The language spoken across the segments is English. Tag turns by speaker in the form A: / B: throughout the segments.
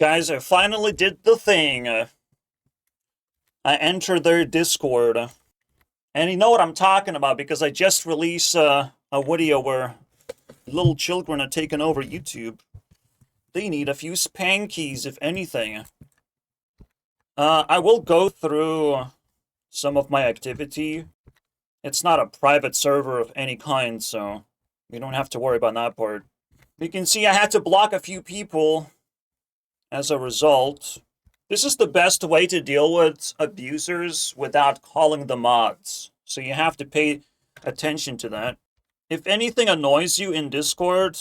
A: Guys, I finally did the thing. I entered their Discord. And you know what I'm talking about because I just released a video where little children are taking over YouTube. They need a few spankies, if anything. I will go through some of my activity. It's not a private server of any kind, so we don't have to worry about that part. You can see I had to block a few people as a result. This is the best way to deal with abusers without calling the mods. So you have to pay attention to that. If anything annoys you in Discord,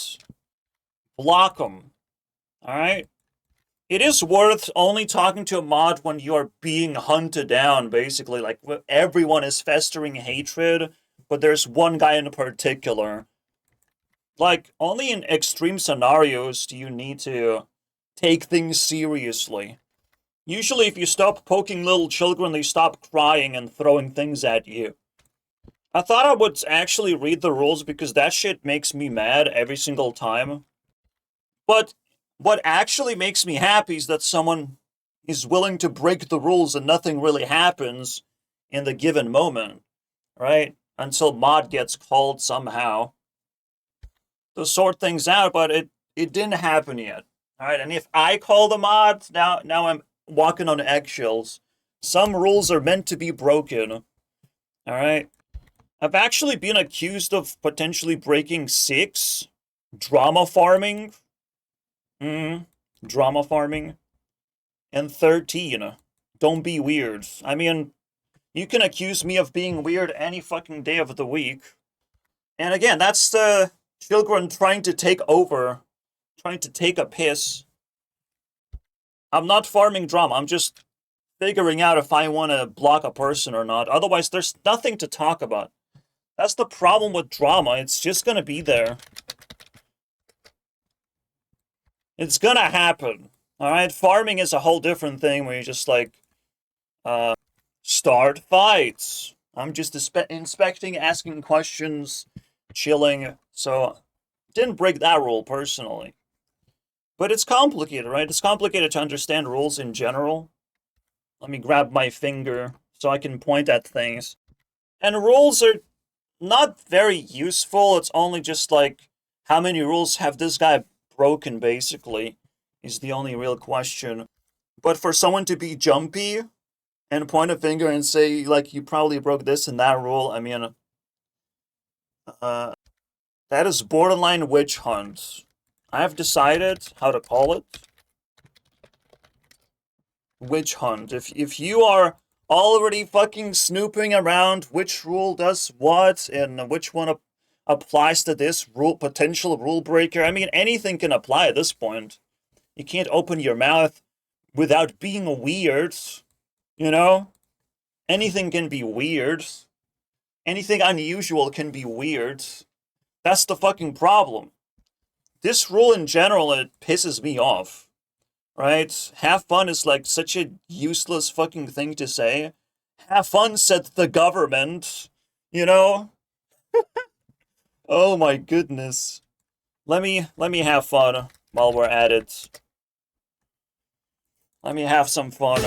A: block them. Alright? It is worth only talking to a mod when you're being hunted down, basically. Like, everyone is festering hatred, but there's one guy in particular. Like, only in extreme scenarios do you need to take things seriously. Usually if you stop poking little children, they stop crying and throwing things at you. I thought I would actually read the rules because that shit makes me mad every single time. But what actually makes me happy is that someone is willing to break the rules and nothing really happens in the given moment, right? Until mod gets called somehow to sort things out, but it didn't happen yet. Alright, and if I call the mod, now I'm walking on eggshells. Some rules are meant to be broken. Alright? I've actually been accused of potentially breaking 6. Drama farming. Drama farming. And 13. Don't be weird. I mean, you can accuse me of being weird any fucking day of the week. And again, that's the children trying to take over. Trying to take a piss. I'm not farming drama. I'm just figuring out if I want to block a person or not. Otherwise, there's nothing to talk about. That's the problem with drama. It's just gonna be there. It's gonna happen. Alright? Farming is a whole different thing where you just, like, start fights. I'm just inspecting, asking questions, chilling. So, didn't break that rule personally. But it's complicated, right? It's complicated to understand rules in general. Let me grab my finger so I can point at things. And rules are not very useful. It's only just like, how many rules have this guy broken, basically, is the only real question. But for someone to be jumpy and point a finger and say, like, you probably broke this and that rule, I mean, that is borderline witch hunt. I have decided how to call it. Witch hunt. If you are already fucking snooping around which rule does what and which one applies to this rule, potential rule breaker, I mean, anything can apply at this point. You can't open your mouth without being weird, you know? Anything can be weird. Anything unusual can be weird. That's the fucking problem. This rule in general, it pisses me off, right? Have fun is like such a useless fucking thing to say. Have fun, said the government, you know? Oh my goodness. Let me have fun while we're at it. Let me have some fun.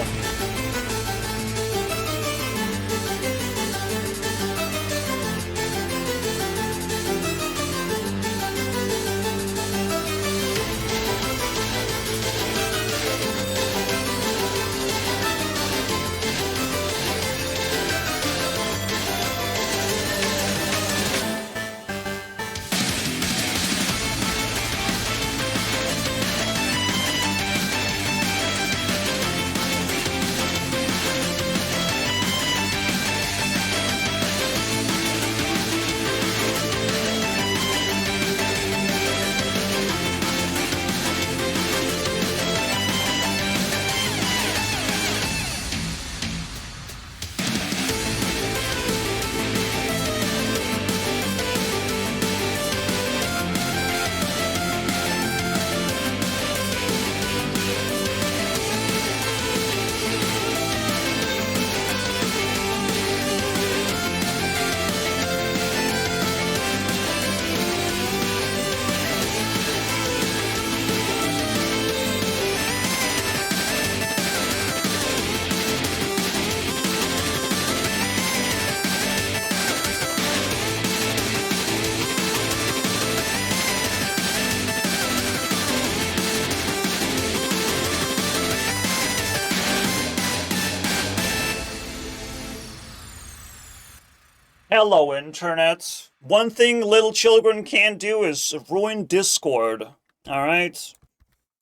A: Hello, Internet. One thing little children can't do is ruin Discord. Alright?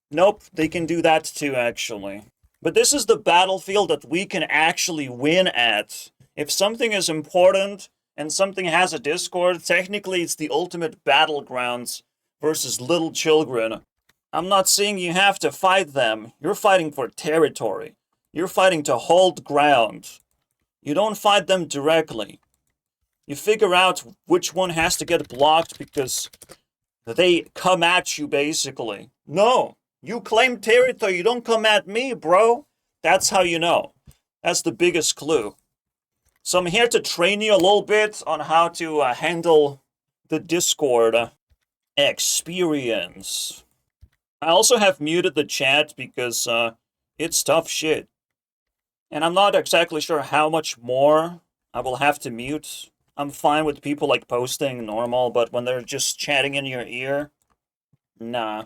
A: Nope, they can do that too, actually. But this is the battlefield that we can actually win at. If something is important and something has a Discord, technically it's the ultimate battlegrounds versus little children. I'm not saying you have to fight them. You're fighting for territory. You're fighting to hold ground. You don't fight them directly. You figure out which one has to get blocked because they come at you, basically. No, you claim territory, you don't come at me, bro. That's how you know. That's the biggest clue. So I'm here to train you a little bit on how to handle the Discord experience. I also have muted the chat because it's tough shit. And I'm not exactly sure how much more I will have to mute. I'm fine with people like posting normal, but when they're just chatting in your ear, nah.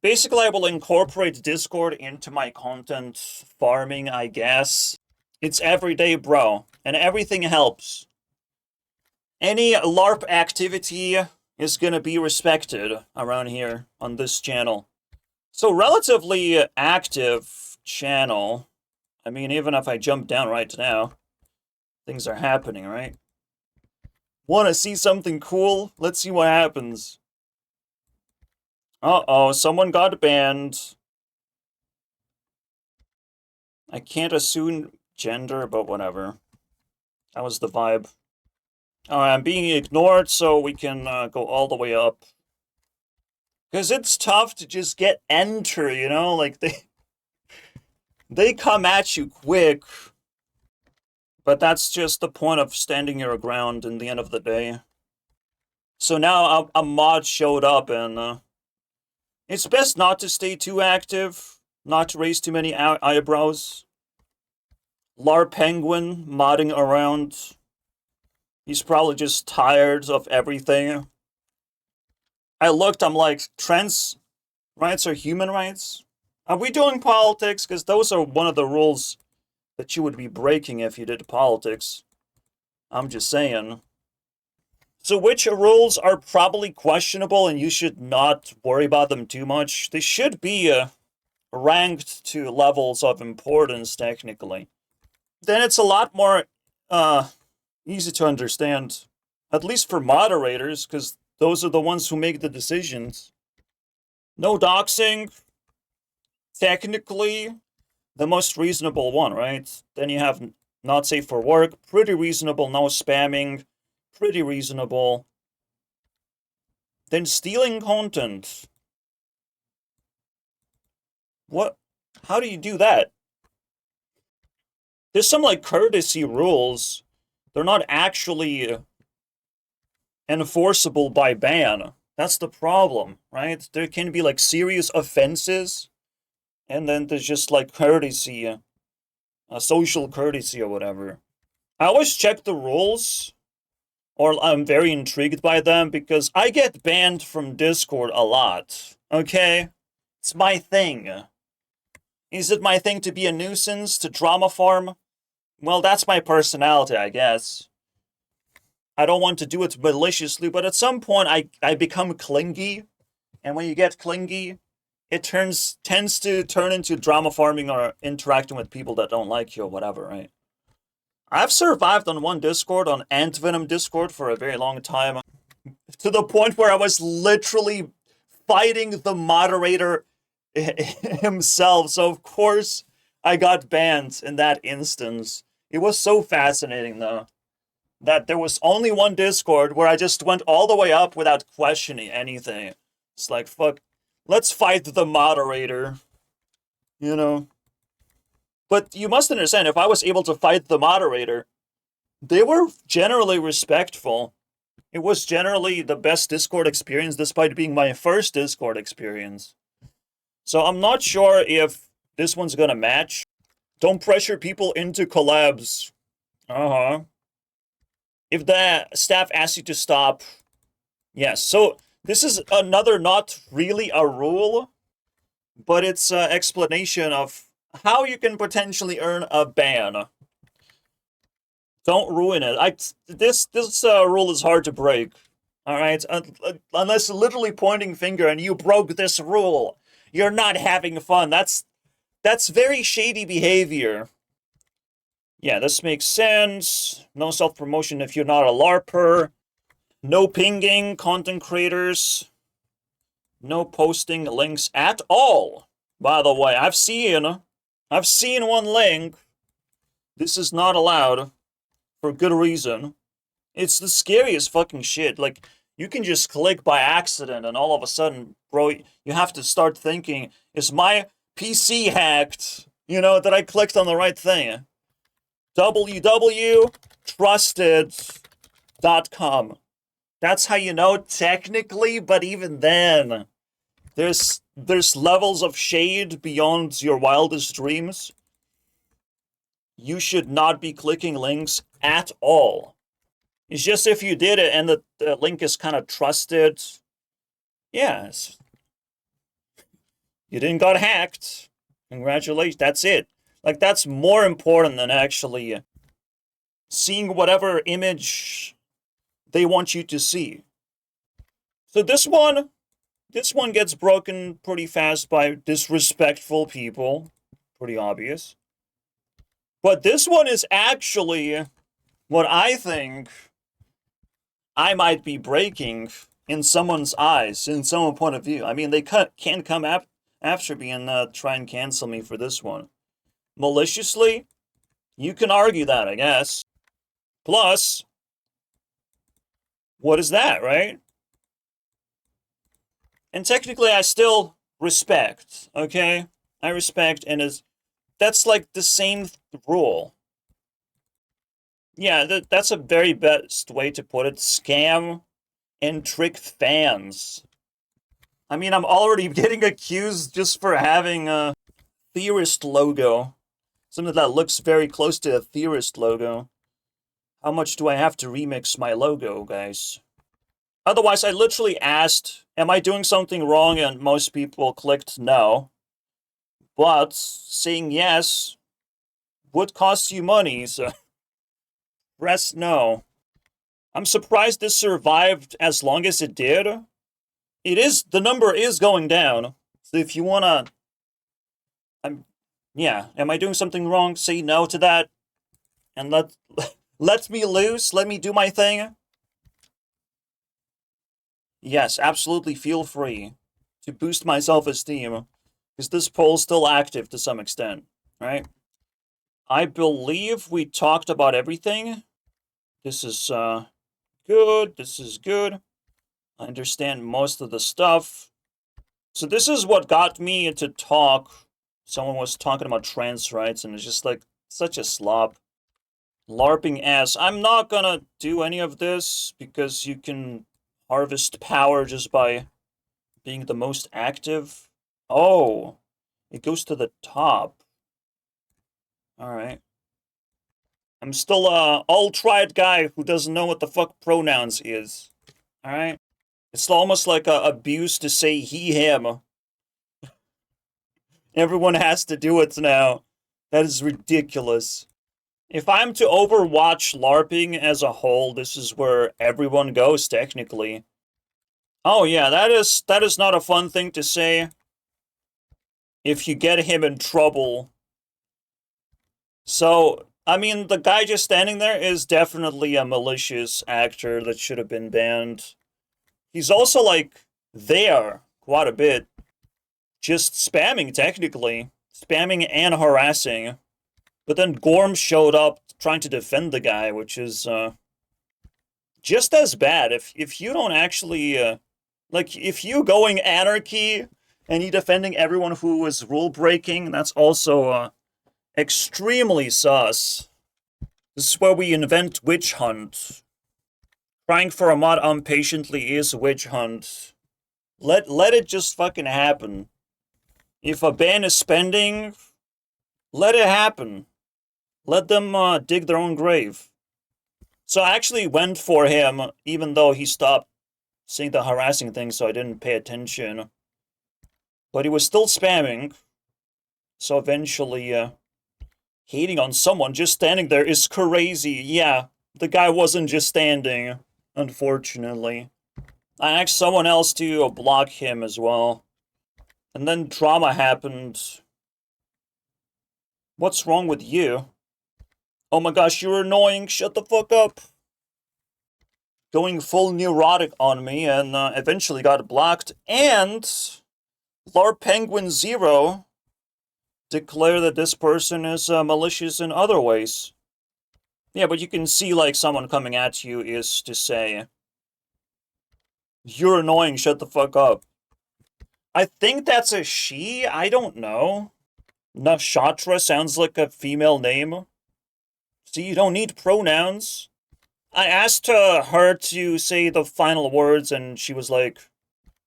A: Basically, I will incorporate Discord into my content farming, I guess. It's everyday, bro, and everything helps. Any LARP activity is gonna be respected around here on this channel. So, relatively active channel. I mean, even if I jump down right now, things are happening, right? Want to see something cool? Let's see what happens. Uh-oh, someone got banned. I can't assume gender, but whatever. That was the vibe. Alright, I'm being ignored, so we can go all the way up. Because it's tough to just get enter, you know? Like, they come at you quick. But that's just the point of standing your ground in the end of the day. So now a mod showed up, and it's best not to stay too active, not to raise too many eyebrows. Lar Penguin modding around. He's probably just tired of everything. I looked, I'm like, trans rights are human rights? Are we doing politics? Because those are one of the rules that you would be breaking if you did politics. I'm just saying. So which rules are probably questionable and you should not worry about them too much? They should be ranked to levels of importance, technically. Then it's a lot more easy to understand, at least for moderators, because those are the ones who make the decisions. No doxing, technically the most reasonable one, right? Then you have not safe for work, pretty reasonable. No spamming, pretty reasonable. Then stealing content. What? How do you do that? There's some, like, courtesy rules. They're not actually enforceable by ban. That's the problem, right? There can be, like, serious offenses, and then there's just, like, courtesy, social courtesy or whatever. I always check the rules, or I'm very intrigued by them, because I get banned from Discord a lot, okay? It's my thing. Is it my thing to be a nuisance, to drama farm? Well, that's my personality, I guess. I don't want to do it maliciously, but at some point I become clingy, and when you get clingy, it tends to turn into drama farming or interacting with people that don't like you or whatever, right? I've survived on one Discord, on Antvenom Discord, for a very long time, to the point where I was literally fighting the moderator himself, so of course I got banned in that instance. It was so fascinating, though, that there was only one Discord where I just went all the way up without questioning anything. It's like, fuck, let's fight the moderator, you know? But you must understand, if I was able to fight the moderator, they were generally respectful. It was generally the best Discord experience, despite being my first Discord experience. So I'm not sure if this one's gonna match. Don't pressure people into collabs. If the staff asks you to stop, yes. So this is another, not really a rule, but it's an explanation of how you can potentially earn a ban. Don't ruin it. This rule is hard to break. All right, unless literally pointing finger and you broke this rule, you're not having fun. That's very shady behavior. Yeah, this makes sense. No self-promotion if you're not a LARPer. No pinging content creators. No posting links at all. By the way, I've seen one link. This is not allowed for good reason. It's the scariest fucking shit. Like, you can just click by accident and all of a sudden, bro, you have to start thinking, is my PC hacked? You know, that I clicked on the right thing. www.trusted.com. That's how you know technically, but even then, there's levels of shade beyond your wildest dreams. You should not be clicking links at all. It's just if you did it and the link is kind of trusted, yes, you didn't got hacked. Congratulations, that's it. Like, that's more important than actually seeing whatever image they want you to see. So this one gets broken pretty fast by disrespectful people. Pretty obvious. But this one is actually what I think I might be breaking in someone's eyes, in someone's point of view. I mean, they can't come after me and try and cancel me for this one. Maliciously, you can argue that, I guess. Plus, what is that, right? And technically, I still respect, okay? I respect, and that's like the same rule. Yeah, that's a very best way to put it. Scam and trick fans. I mean, I'm already getting accused just for having a theorist logo. Something that looks very close to a theorist logo. How much do I have to remix my logo, guys? Otherwise, I literally asked, am I doing something wrong? And most people clicked no. But saying yes would cost you money, so press no. I'm surprised this survived as long as it did. The number is going down. So if you wanna, yeah, am I doing something wrong? Say no to that, and let me loose. Let me do my thing. Yes, absolutely. Feel free to boost my self-esteem, because this poll's still active to some extent. Right? I believe we talked about everything. This is good. This is good. I understand most of the stuff. So this is what got me into talk. Someone was talking about trans rights, and it's just like such a slop. LARPing ass. I'm not gonna do any of this because you can harvest power just by being the most active. Oh, it goes to the top. Alright. I'm still a all-tried guy who doesn't know what the fuck pronouns is. Alright? It's almost like a abuse to say he, him. Everyone has to do it now. That is ridiculous. If I'm to overwatch LARPing as a whole, this is where everyone goes, technically. Oh yeah, that is not a fun thing to say. If you get him in trouble. So, I mean, the guy just standing there is definitely a malicious actor that should have been banned. He's also, like, there quite a bit. Just spamming, technically. Spamming and harassing. But then Gorm showed up trying to defend the guy, which is, just as bad. If you don't actually, like, if you going anarchy and you defending everyone who is rule-breaking, that's also, extremely sus. This is where we invent witch hunt. Crying for a mod impatiently is witch hunt. Let it just fucking happen. If a band is spending, let it happen. Let them dig their own grave. So I actually went for him, even though he stopped saying the harassing thing, so I didn't pay attention. But he was still spamming. So eventually, Hating on someone just standing there is crazy. Yeah, the guy wasn't just standing, unfortunately. I asked someone else to block him as well. And then drama happened. What's wrong with you? Oh my gosh, you're annoying. Shut the fuck up. Going full neurotic on me and eventually got blocked. And LARP Penguin Zero declare that this person is malicious in other ways. Yeah, but you can see like someone coming at you is to say, you're annoying, shut the fuck up. I think that's a she, I don't know. Nakshatra sounds like a female name. See, you don't need pronouns. I asked her to say the final words and she was like,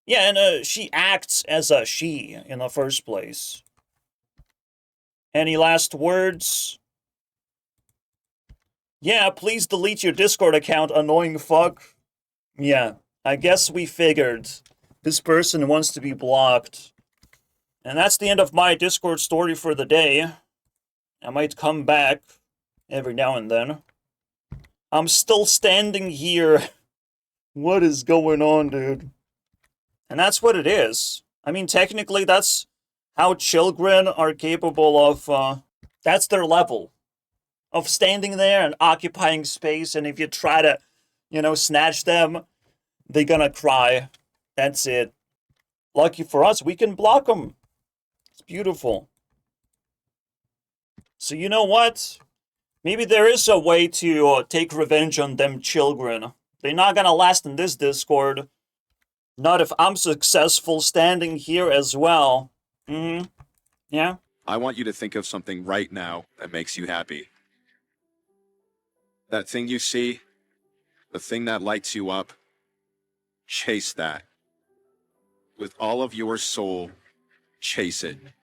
A: yeah, and she acts as a she in the first place. Any last words? Yeah, please delete your Discord account, annoying fuck. Yeah, I guess we figured. This person wants to be blocked. And that's the end of my Discord story for the day. I might come back every now and then. I'm still standing here. What is going on, dude? And that's what it is. I mean, technically, that's how children are capable of, that's their level. Of standing there and occupying space, and if you try to, snatch them, they're gonna cry. That's it. Lucky for us, we can block them. It's beautiful. So you know what? Maybe there is a way to take revenge on them children. They're not gonna last in this Discord. Not if I'm successful standing here as well. Yeah?
B: I want you to think of something right now that makes you happy. That thing you see, the thing that lights you up, chase that. With all of your soul, chase it.